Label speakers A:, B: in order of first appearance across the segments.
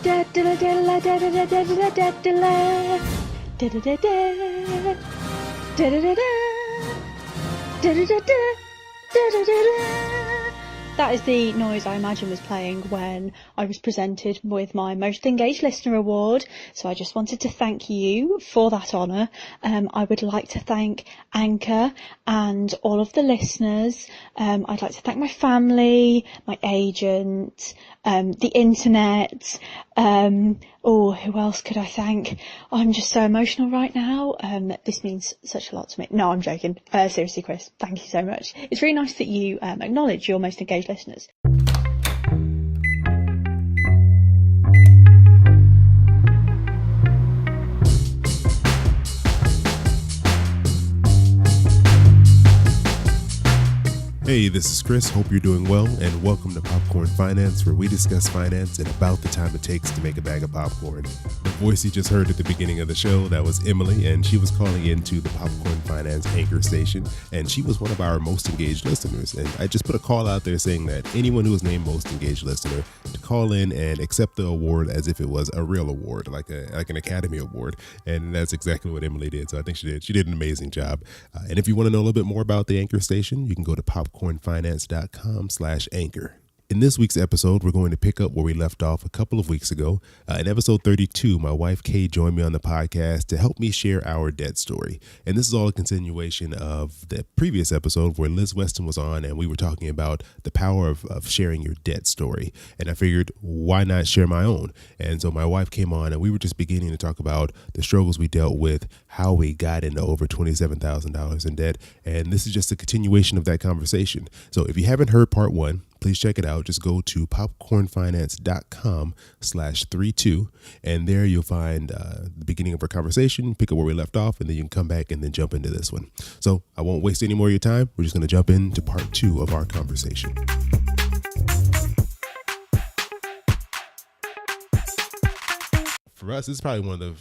A: That is the noise I imagine was playing when I was presented with my Most Engaged Listener Award. So I just wanted to thank you for that honour. I would like to thank Anchor and all of the listeners. I'd like to thank my family, my agent, the internet. Who else could I thank? I'm just so emotional right now. This means such a lot to me. No, I'm joking. Seriously, Chris, thank you so much. It's really nice that you acknowledge your most engaged listeners.
B: Hey, this is Chris. Hope you're doing well, and welcome to Popcorn Finance, where we discuss finance and about the time it takes to make a bag of popcorn. The voice you just heard at the beginning of the show, that was Emily, and she was calling into the Popcorn Finance anchor station, and she was one of our most engaged listeners. And I just put a call out there saying that anyone who was named most engaged listener to call in and accept the award as if it was a real award, like an Academy Award. And that's exactly what Emily did. So I think she did an amazing job. And if you want to know a little bit more about the anchor station, you can go to popcornfinance.com/anchor. In this week's episode, we're going to pick up where we left off a couple of weeks ago. In episode 32, my wife Kay joined me on the podcast to help me share our debt story. And this is all a continuation of the previous episode where Liz Weston was on and we were talking about the power of sharing your debt story. And I figured, why not share my own? And so my wife came on and we were just beginning to talk about the struggles we dealt with, how we got into over $27,000 in debt. And this is just a continuation of that conversation. So if you haven't heard part one, please check it out. Just go to popcornfinance.com/32, and there you'll find the beginning of our conversation, pick up where we left off, and then you can come back and then jump into this one. So I won't waste any more of your time. We're just going to jump into part two of our conversation. For us, this is probably one of the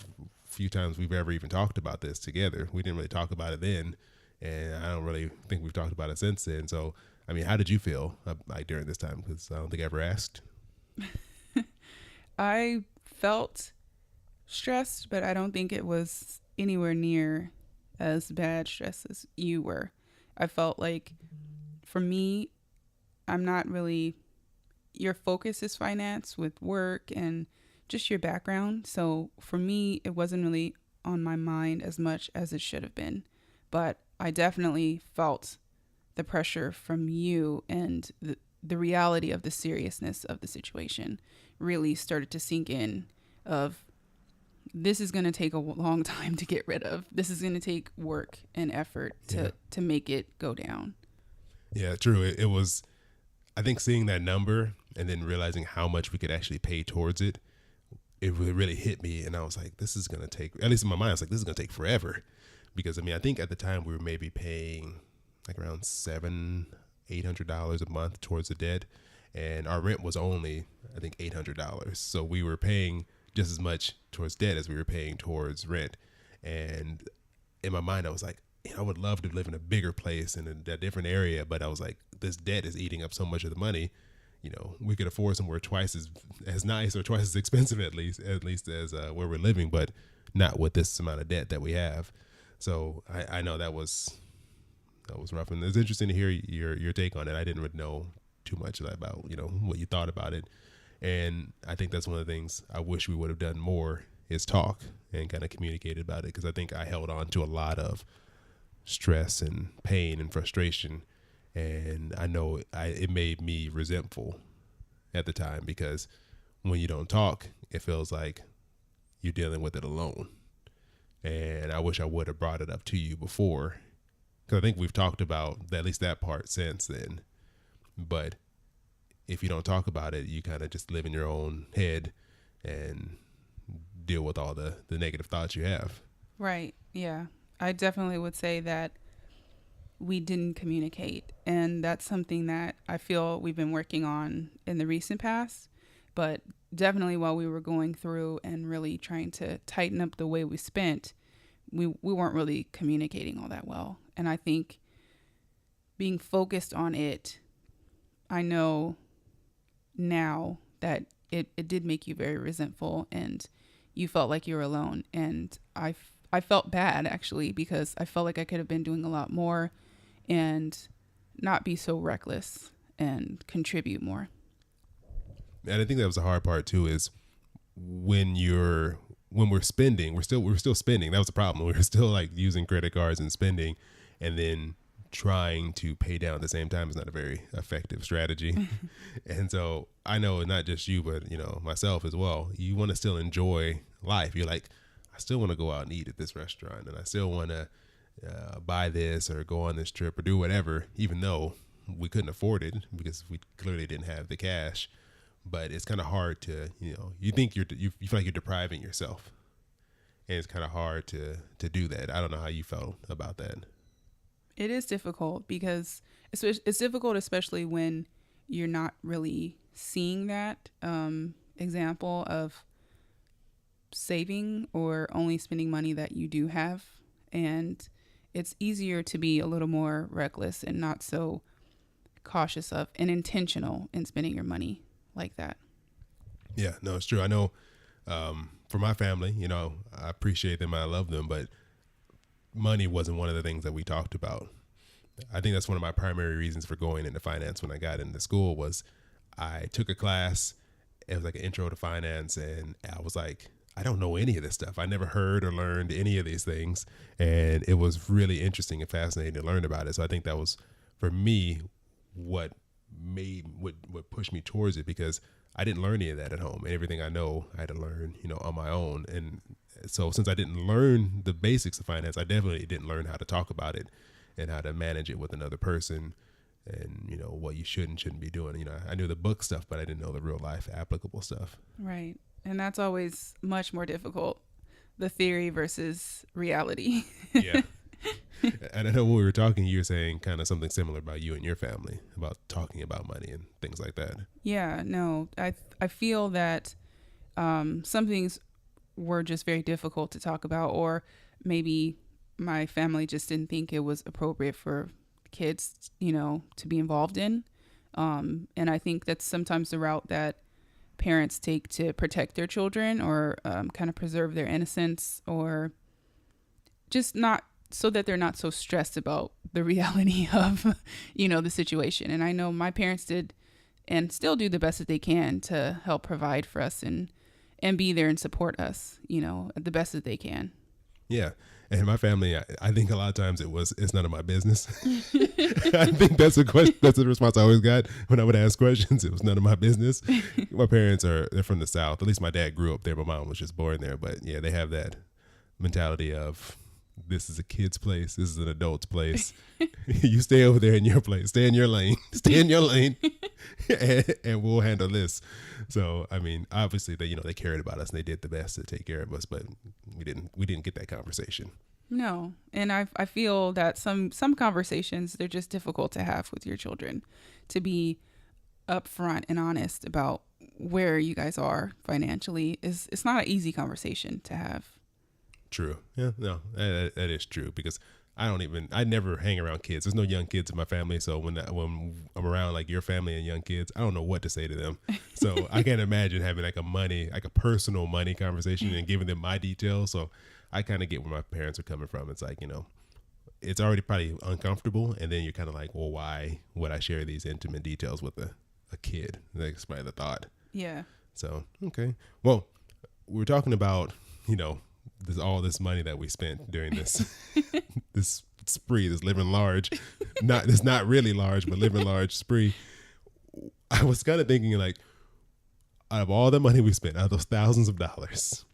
B: few times we've ever even talked about this together. We didn't really talk about it then, and I don't really think we've talked about it since then. So I mean, how did you feel like during this time? Because I don't think I ever asked.
C: I felt stressed, but I don't think it was anywhere near as bad stress as you were. I felt like, for me, I'm not really, your focus is finance with work and just your background. So for me, it wasn't really on my mind as much as it should have been. But I definitely felt the pressure from you, and the reality of the seriousness of the situation really started to sink in of, this is going to take a long time to get rid of. This is going to take work and effort to make it go down.
B: Yeah, true. It was, I think, seeing that number and then realizing how much we could actually pay towards it, it really hit me. And I was like, this is going to take, at least in my mind, I was like, this is going to take forever. Because I mean, I think at the time we were maybe paying like around $700-800 a month towards the debt, and our rent was only, I think, $800. So we were paying just as much towards debt as we were paying towards rent. And in my mind, I was like, I would love to live in a bigger place and in a different area, but I was like, this debt is eating up so much of the money. You know, we could afford somewhere twice as nice or twice as expensive at least as where we're living, but not with this amount of debt that we have. So I know that was rough, and it's interesting to hear your take on it. I didn't really know too much about, what you thought about it, and I think that's one of the things I wish we would have done more is talk and kind of communicate about it, because I think I held on to a lot of stress and pain and frustration, and I know it made me resentful at the time, because when you don't talk, it feels like you're dealing with it alone, and I wish I would have brought it up to you before. Because I think we've talked about at least that part since then. But if you don't talk about it, you kind of just live in your own head and deal with all the negative thoughts you have.
C: Right. Yeah. I definitely would say that we didn't communicate. And that's something that I feel we've been working on in the recent past. But definitely while we were going through and really trying to tighten up the way we spent, we weren't really communicating all that well. And I think being focused on it, I know now that it did make you very resentful, and you felt like you were alone. And I felt bad, actually, because I felt like I could have been doing a lot more and not be so reckless and contribute more.
B: And I think that was the hard part too, is when we're spending, we're still spending. That was the problem. We were still like using credit cards and spending, and then trying to pay down at the same time is not a very effective strategy. And so I know not just you, but myself as well. You want to still enjoy life. You're like, I still want to go out and eat at this restaurant, and I still want to buy this or go on this trip or do whatever, even though we couldn't afford it because we clearly didn't have the cash. But it's kind of hard to, you think you feel like you're depriving yourself, and it's kind of hard to do that. I don't know how you felt about that.
C: It is difficult because it's difficult, especially when you're not really seeing that example of saving or only spending money that you do have. And it's easier to be a little more reckless and not so cautious of and intentional in spending your money like that.
B: Yeah, no, it's true. I know for my family, I appreciate them. I love them, but money wasn't one of the things that we talked about. I think that's one of my primary reasons for going into finance when I got into school was I took a class. It was like an intro to finance. And I was like, I don't know any of this stuff. I never heard or learned any of these things. And it was really interesting and fascinating to learn about it. So I think that was, for me, what pushed me towards it, because I didn't learn any of that at home. And everything I know, I had to learn, on my own. And so since I didn't learn the basics of finance, I definitely didn't learn how to talk about it and how to manage it with another person, and what you should and shouldn't be doing. I knew the book stuff, but I didn't know the real life applicable stuff.
C: Right. And that's always much more difficult, the theory versus reality.
B: Yeah. And I know when we were talking, you were saying kind of something similar about you and your family, about talking about money and things like that.
C: Yeah, no, I feel that some things were just very difficult to talk about, or maybe my family just didn't think it was appropriate for kids, to be involved in. And I think that's sometimes the route that parents take to protect their children, or kind of preserve their innocence, or just not so that they're not so stressed about the reality of, the situation. And I know my parents did and still do the best that they can to help provide for us and be there and support us, the best that they can.
B: Yeah. And my family, I think a lot of times it's none of my business. I think that's a question. That's the response I always got when I would ask questions. It was none of my business. My parents they're from the South. At least my dad grew up there. My mom was just born there. But yeah, they have that mentality of, this is a kid's place. This is an adult's place. You stay over there in your place. Stay in your lane. Stay in your lane, and we'll handle this. So, I mean, obviously they cared about us and they did the best to take care of us, but we didn't get that conversation.
C: No, and I feel that some conversations, they're just difficult to have with your children, to be upfront and honest about where you guys are financially. It's not an easy conversation to have.
B: True. Yeah, no, that is true, because I never hang around kids. There's no young kids in my family. So when I'm around like your family and young kids, I don't know what to say to them. So I can't imagine having like a personal money conversation and giving them my details. So I kind of get where my parents are coming from. It's like, it's already probably uncomfortable. And then you're kind of like, well, why would I share these intimate details with a kid? That's probably the thought.
C: Yeah.
B: So, okay. Well, we're talking about, all this money that we spent during this this spree, this living large, it's not really large, but living large spree. I was kind of thinking, like, out of all the money we spent, out of those thousands of dollars,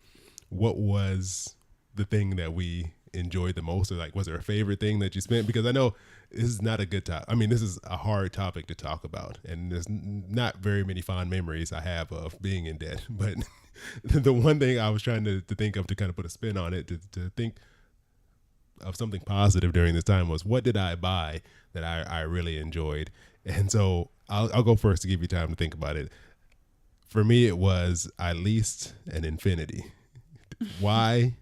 B: what was the thing that we enjoyed the most? Or like, was there a favorite thing that you spent? Because I know this is not a good topic. I mean, this is a hard topic to talk about, and there's not very many fond memories I have of being in debt. But the one thing I was trying to think of to kind of put a spin on it, to think of something positive during this time, was, what did I buy that I really enjoyed? And so I'll go first to give you time to think about it. For me, it was, I leased an Infinity. Why?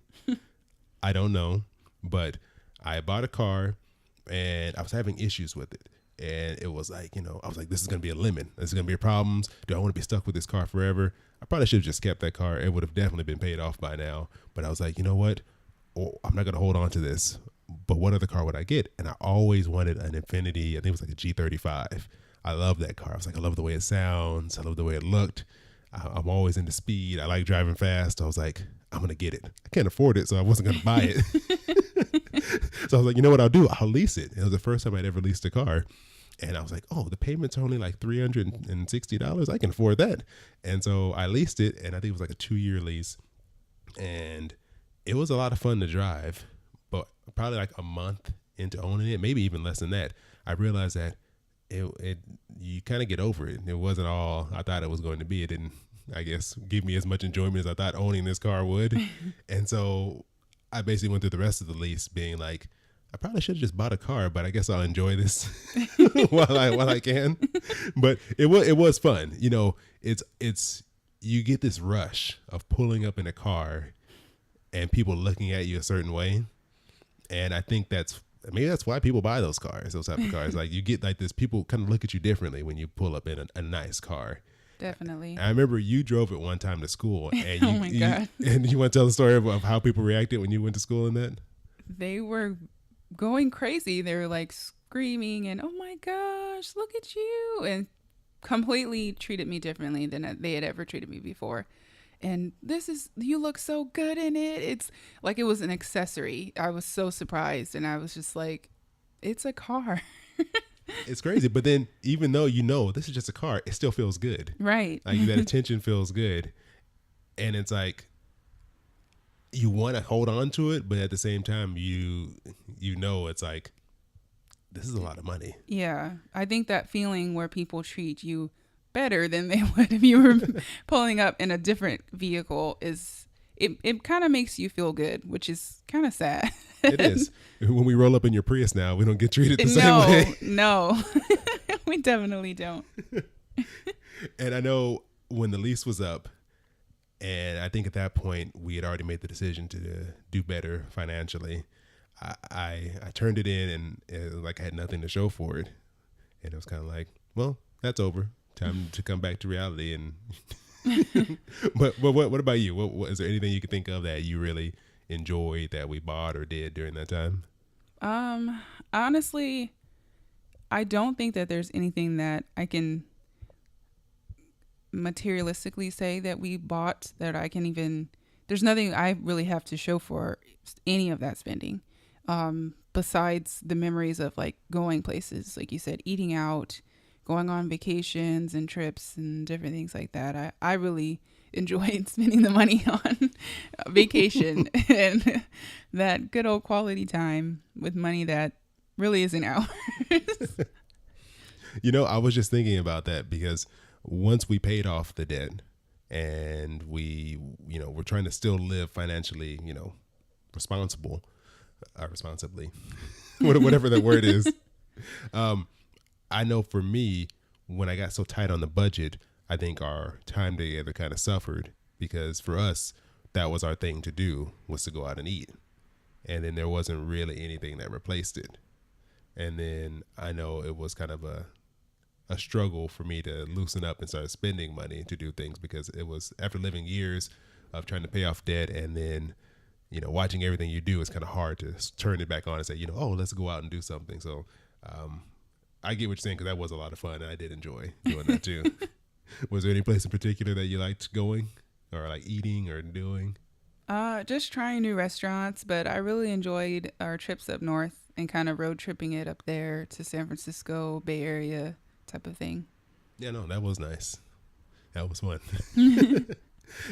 B: I don't know, but I bought a car and I was having issues with it. And it was like, I was like, this is going to be a lemon. This is going to be problems. Do I want to be stuck with this car forever? I probably should have just kept that car. It would have definitely been paid off by now. But I was like, you know what? Oh, I'm not going to hold on to this. But what other car would I get? And I always wanted an Infiniti. I think it was like a G35. I love that car. I was like, I love the way it sounds. I love the way it looked. I'm always into speed. I like driving fast. I was like, I'm going to get it. I can't afford it, so I wasn't going to buy it. So I was like, you know what I'll do? I'll lease it. It was the first time I'd ever leased a car. And I was like, oh, the payments are only like $360. I can afford that. And so I leased it, and I think it was like a 2-year lease. And it was a lot of fun to drive. But probably like a month into owning it, maybe even less than that, I realized that you kind of get over it. It wasn't all I thought it was going to be. It didn't, I guess, give me as much enjoyment as I thought owning this car would. And so I basically went through the rest of the lease being like, I probably should have just bought a car, but I guess I'll enjoy this while I can. But it was fun. It's you get this rush of pulling up in a car and people looking at you a certain way. And I think maybe that's why people buy those cars, those type of cars. Like you get like this, people kind of look at you differently when you pull up in a nice car.
C: Definitely.
B: I remember you drove it one time to school, and
C: Oh my God.
B: and you want to tell the story of how people reacted when you went to school in that?
C: They were going crazy. They were like screaming and, oh my gosh, look at you. And completely treated me differently than they had ever treated me before. And you look so good in it. It's like it was an accessory. I was so surprised. And I was just like, it's a car.
B: It's crazy. But then even though this is just a car, it still feels good.
C: Right.
B: Like that attention feels good. And it's like, you want to hold on to it, but at the same time, it's like, this is a lot of money.
C: Yeah. I think that feeling where people treat you better than they would if you were pulling up in a different vehicle it kind of makes you feel good, which is kind of sad.
B: It is. When we roll up in your Prius now, we don't get treated the same way.
C: No, we definitely don't.
B: And I know when the lease was up, and I think at that point we had already made the decision to do better financially. I turned it in, and it was like I had nothing to show for it, and it was kind of like, well, that's over. Time to come back to reality. And but what about you? What is there anything you could think of that you really enjoyed that we bought or did during that time?
C: Honestly, I don't think that there's anything that I can materialistically say that we bought that I can even, there's nothing I really have to show for any of that spending. Besides the memories of like going places, like you said, eating out, going on vacations and trips and different things like that. I really enjoyed spending the money on vacation and that good old quality time with money that really isn't ours.
B: I was just thinking about that because once we paid off the debt and we're trying to still live financially, responsibly, whatever that word is. I know for me, when I got so tight on the budget, I think our time together kind of suffered because for us, that was our thing to do, was to go out and eat. And then there wasn't really anything that replaced it. And then I know it was kind of a struggle for me to loosen up and start spending money to do things because it was after living years of trying to pay off debt and then, watching everything you do, it's kind of hard to turn it back on and say, let's go out and do something. So, I get what you're saying because that was a lot of fun and I did enjoy doing that too. Was there any place in particular that you liked going or like eating or doing?
C: Just trying new restaurants, but I really enjoyed our trips up north and kind of road tripping it up there to San Francisco, Bay Area type of thing.
B: Yeah, no, that was nice. That was fun.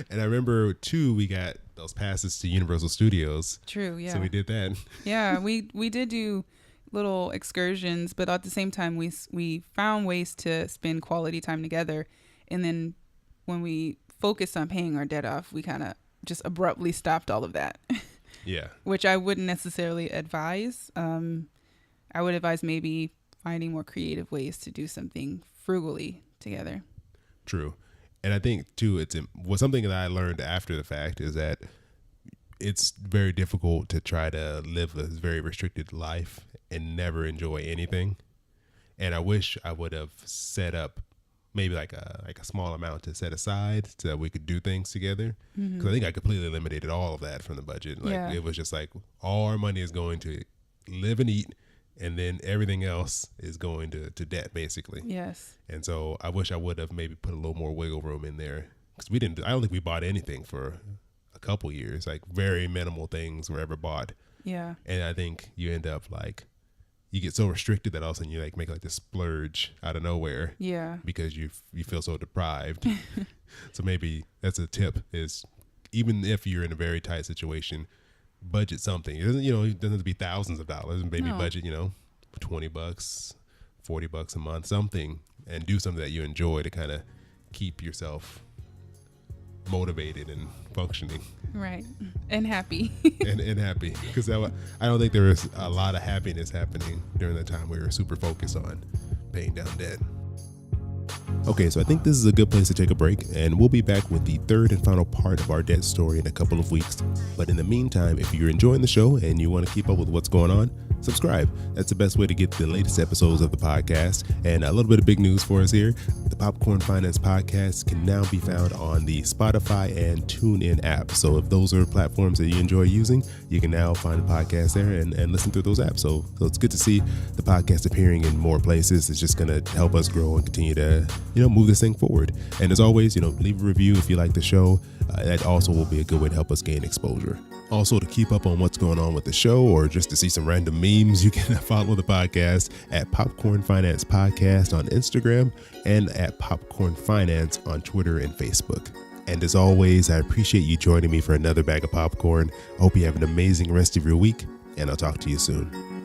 B: And I remember too, we got those passes to Universal Studios.
C: True, yeah.
B: So we did that.
C: Yeah, we did do little excursions, but at the same time we found ways to spend quality time together. And then when we focused on paying our debt off, we kind of just abruptly stopped all of that.
B: Yeah.
C: Which I wouldn't necessarily advise. I would advise maybe finding more creative ways to do something frugally together.
B: True. And I think too, something that I learned after the fact is that it's very difficult to try to live a very restricted life and never enjoy anything. And I wish I would have set up maybe like a small amount to set aside so that we could do things together. Because I think I completely eliminated all of that from the budget. Like it was just like all our money is going to live and eat, and then everything else is going to debt, basically.
C: Yes.
B: And so I wish I would have maybe put a little more wiggle room in there, because I don't think we bought anything for a couple years. Like very minimal things were ever bought.
C: Yeah.
B: And I think you end up like, you get so restricted that all of a sudden you like make like this splurge out of nowhere.
C: Yeah.
B: Because you feel so deprived. So maybe that's a tip, is even if you're in a very tight situation, budget something. It doesn't, it doesn't have to be thousands of dollars. Maybe budget, $20, $40 a month, something, and do something that you enjoy to kind of keep yourself motivated and functioning.
C: Right. And happy.
B: and happy. Because I don't think there was a lot of happiness happening during the time we were super focused on paying down debt. Okay, so I think this is a good place to take a break, and we'll be back with the third and final part of our debt story in a couple of weeks. But in the meantime, if you're enjoying the show and you want to keep up with what's going on, subscribe. That's the best way to get the latest episodes of the podcast. And a little bit of big news for us here. The Popcorn Finance Podcast can now be found on the Spotify and TuneIn apps. So if those are platforms that you enjoy using, you can now find the podcast there and listen through those apps. So it's good to see the podcast appearing in more places. It's just going to help us grow and continue to, move this thing forward. And as always, leave a review if you like the show. That also will be a good way to help us gain exposure. Also, to keep up on what's going on with the show, or just to see some random memes, you can follow the podcast at Popcorn Finance Podcast on Instagram and at Popcorn Finance on Twitter and Facebook. And as always, I appreciate you joining me for another bag of popcorn. I hope you have an amazing rest of your week, and I'll talk to you soon.